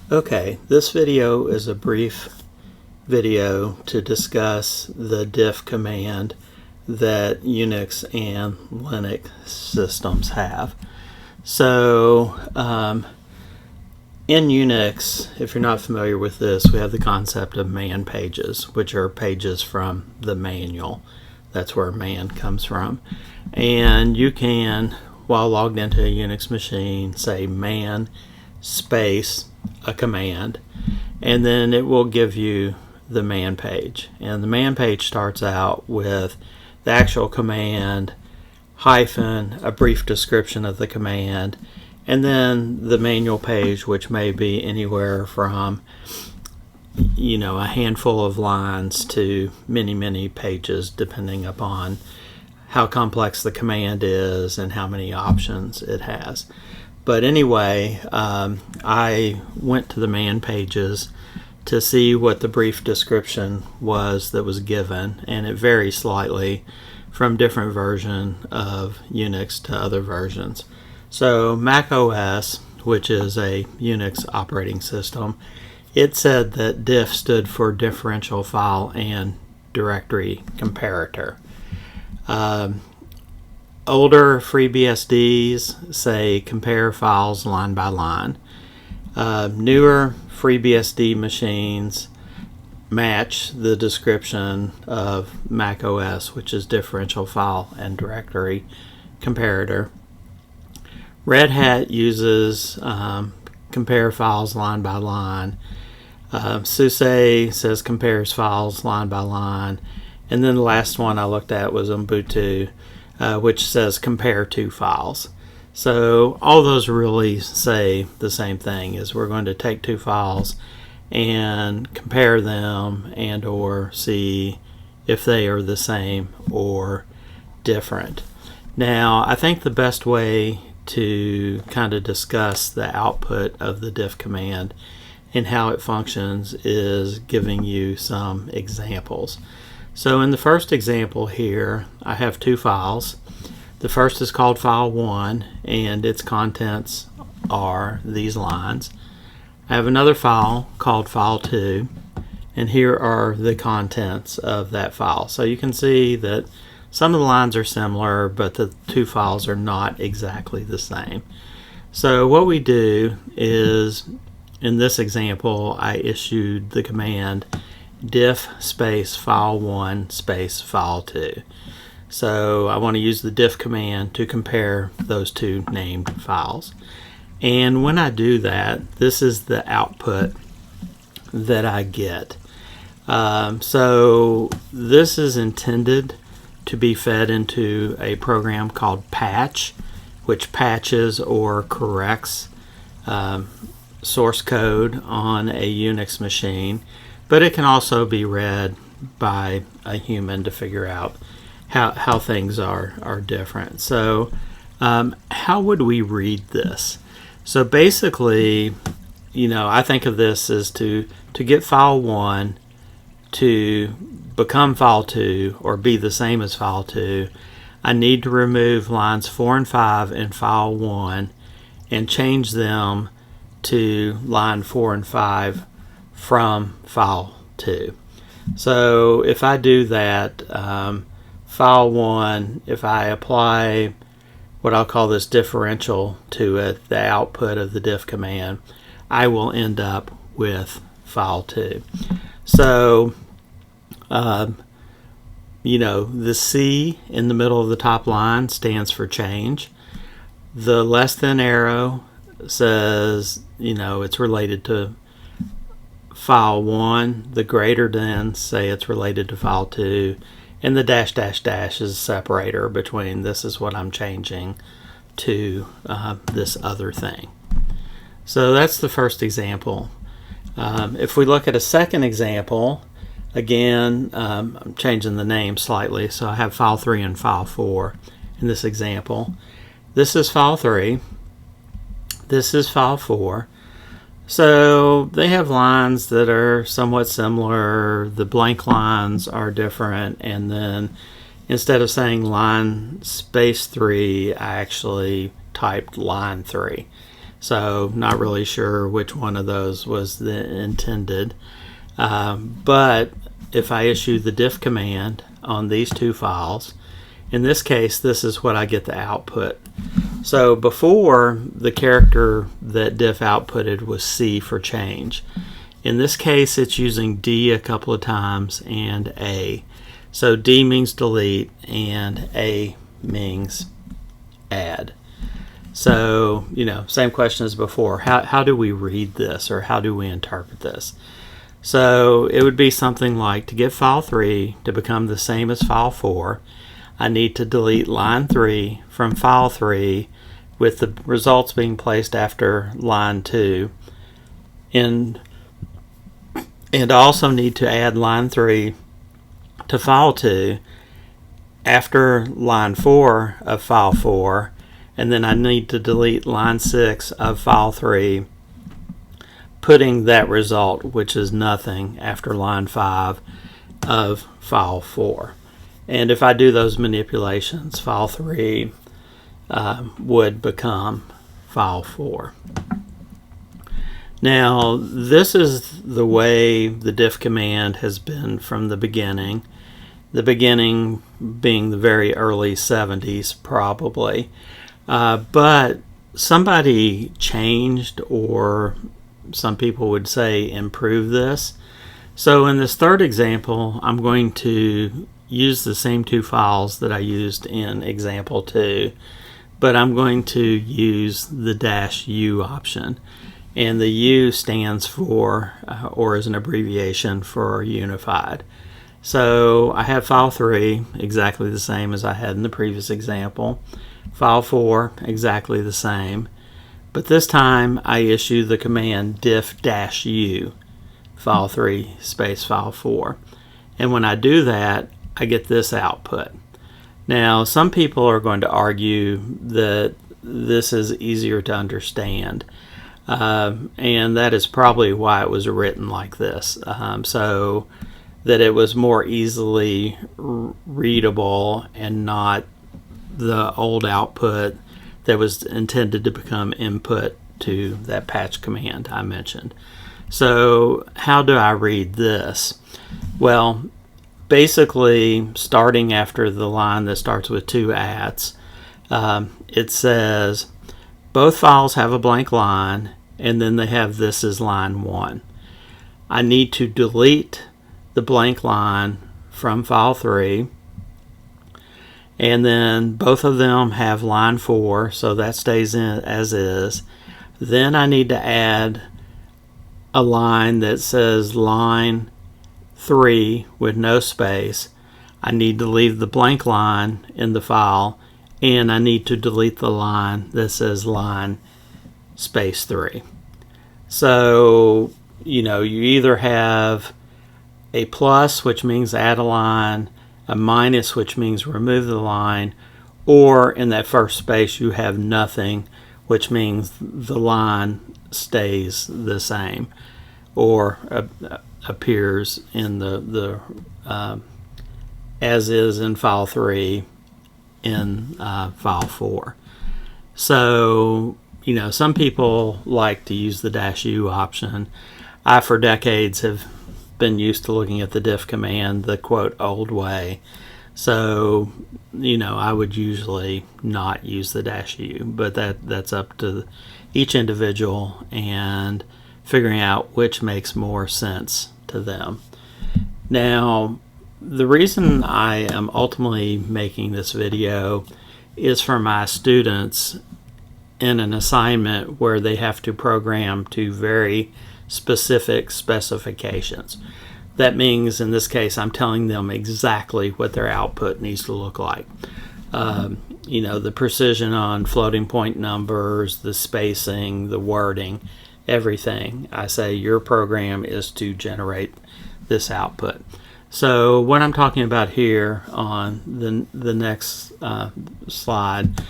Okay, this video is a brief video to discuss the diff command that Unix and Linux systems have. So, in Unix, if you're not familiar with this, we have the concept of man pages, which are pages from the manual. That's where man comes from. And you can, while logged into a Unix machine, say man space a command, and then it will give you the man page. And the man page starts out with the actual command hyphen a brief description of the command, and then the manual page, which may be anywhere from a handful of lines to many pages, depending upon how complex the command is and how many options it has. But anyway, I went to the man pages to see what the brief description was that was given, and it varies slightly from different versions of Unix to other versions. So Mac OS, which is a Unix operating system, it said that diff stood for differential file and directory comparator. Older FreeBSDs say compare files line by line. Newer FreeBSD machines match the description of Mac OS, which is differential file and directory comparator. Red Hat uses compare files line by line. SUSE says compares files line by line. And then the last one I looked at was Ubuntu, which says compare two files. So all those really say the same thing, is we're going to take two files and compare them and or see if they are the same or different. Now, I think the best way to kind of discuss the output of the diff command and how it functions is giving you some examples. So in the first example here, I have two files. The first is called file 1, and its contents are these lines. I have another file called file 2, and here are the contents of that file. So you can see that some of the lines are similar, but the two files are not exactly the same. So what we do is, in this example, I issued the command diff space file 1 space file 2. So I want to use the diff command to compare those two named files. And when I do that, this is the output that I get. So this is intended to be fed into a program called patch, which patches or corrects source code on a Unix machine, but it can also be read by a human to figure out how things are different. So how would we read this? So basically, I think of this as to get file 1 to become file 2 or be the same as file 2, I need to remove lines 4 and 5 in file 1 and change them to line 4 and 5 from file 2. So if I do that, file 1, if I apply what I'll call this differential to it, the output of the diff command, I will end up with file 2. So the C in the middle of the top line stands for change. The less than arrow says it's related to file 1. The greater than say it's related to file 2, and the dash is a separator between this is what I'm changing to this other thing. So that's the first example. If we look at a second example, again, I'm changing the name slightly, so I have file 3 and file 4 in this example. This is file 3. This is file 4. So they have lines that are somewhat similar. The blank lines are different, and then instead of saying line space 3, I actually typed line 3. So not really sure which one of those was the intended. But if I issue the diff command on these two files, in this case, this is what I get the output. So before, the character that diff outputted was C for change. In this case, it's using D a couple of times and A. So D means delete and A means add. So, same question as before. How do we read this, or how do we interpret this? So it would be something like, to get file 3 to become the same as file 4, I need to delete line 3 from file 3 with the results being placed after line 2. And I also need to add line 3 to file 2 after line 4 of file 4, and then I need to delete line 6 of file 3, putting that result, which is nothing, after line 5 of file 4. And if I do those manipulations, file 3 would become file 4. Now, this is the way the diff command has been from the beginning being the very early 70s probably. But somebody changed, or some people would say improved this. So in this third example, I'm going to use the same two files that I used in example 2, but I'm going to use the -u option. And the U stands for, or is an abbreviation for unified. So I have file 3 exactly the same as I had in the previous example. File 4 exactly the same. But this time I issue the command diff-u, file 3 space file 4. And when I do that, I get this output. Now, some people are going to argue that this is easier to understand. And that is probably why it was written like this, so that it was more easily readable and not the old output that was intended to become input to that patch command I mentioned. So how do I read this? Well, basically, starting after the line that starts with 2 ats, it says both files have a blank line, and then they have this as line 1. I need to delete the blank line from file 3, and then both of them have line 4, so that stays in as is. Then I need to add a line that says line 3 with no space. I need to leave the blank line in the file, and I need to delete the line that says line space 3. So, you either have a plus, which means add a line, a minus, which means remove the line, or in that first space you have nothing, which means the line stays the same, or appears in the as is in file 3 in file 4. So, some people like to use the -u option. I, for decades, have been used to looking at the diff command the quote old way. So, I would usually not use the -u, but that's up to each individual and figuring out which makes more sense to them. Now, the reason I am ultimately making this video is for my students in an assignment where they have to program to very specific specifications. That means, in this case, I'm telling them exactly what their output needs to look like. The precision on floating point numbers, the spacing, the wording, everything. I say your program is to generate this output. So what I'm talking about here on the next slide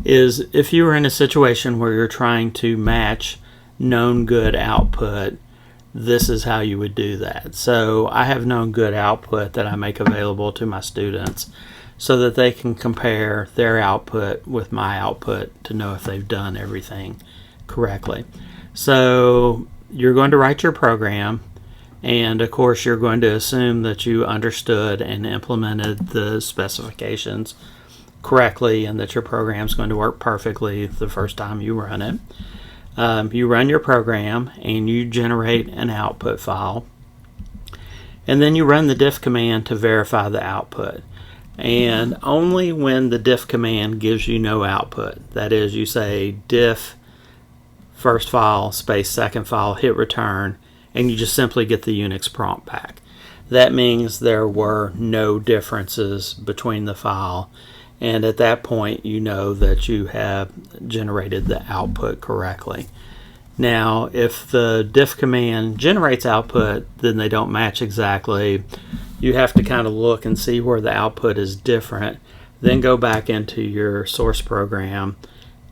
is if you were in a situation where you're trying to match known good output, this is how you would do that. So I have known good output that I make available to my students so that they can compare their output with my output to know if they've done everything correctly. So you're going to write your program, and of course you're going to assume that you understood and implemented the specifications correctly and that your program is going to work perfectly the first time you run it. You run your program and you generate an output file, and then you run the diff command to verify the output. And only when the diff command gives you no output, that is, you say diff first file space second file, hit return, and you just simply get the UNIX prompt back. That means there were no differences between the file, and at that point you know that you have generated the output correctly. Now, if the diff command generates output, then they don't match exactly. You have to kind of look and see where the output is different, then go back into your source program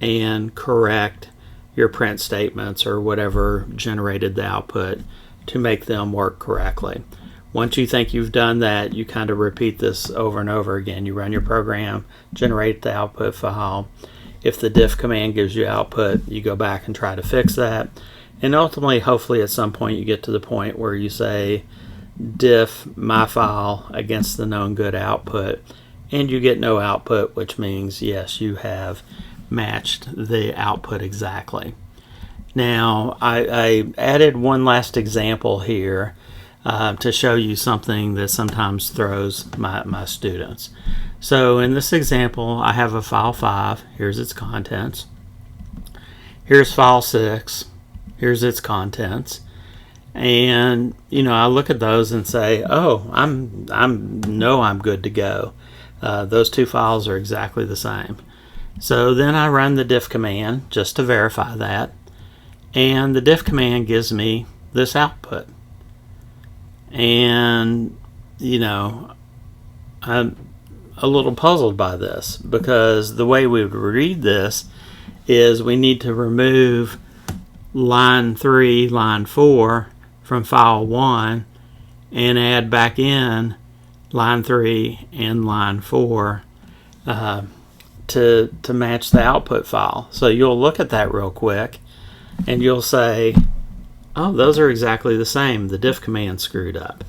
and correct your print statements or whatever generated the output to make them work correctly. Once you think you've done that, you kind of repeat this over and over again. You run your program, generate the output file. If the diff command gives you output, you go back and try to fix that. And ultimately, hopefully at some point you get to the point where you say diff my file against the known good output, and you get no output, which means yes, you have matched the output exactly. Now I added one last example here to show you something that sometimes throws my students. So in this example, I have a file 5. Here's its contents. Here's file 6. Here's its contents. And I look at those and say, oh, I'm good to go. Those two files are exactly the same. So then I run the diff command just to verify that, and the diff command gives me this output. And I'm a little puzzled by this, because the way we would read this is we need to remove line 3, line 4 from file 1 and add back in line 3 and line 4 to match the output file. So you'll look at that real quick and you'll say, oh, those are exactly the same. The diff command screwed up.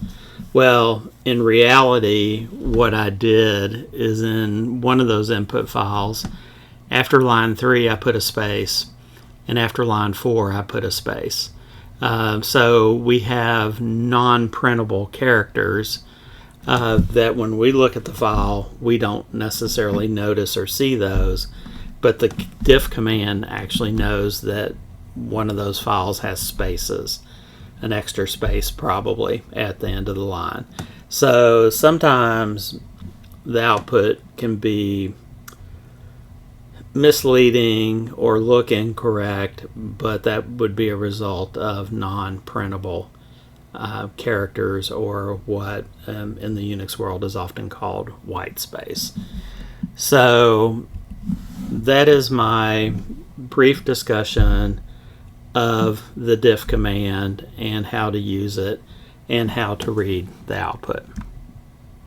Well, in reality, what I did is in one of those input files, after line 3 I put a space, and after line 4 I put a space. So we have non-printable characters that when we look at the file, we don't necessarily notice or see those, but the diff command actually knows that one of those files has spaces, an extra space probably at the end of the line. So sometimes the output can be misleading or look incorrect, but that would be a result of non-printable characters, or what in the Unix world is often called white space. So that is my brief discussion of the diff command and how to use it and how to read the output.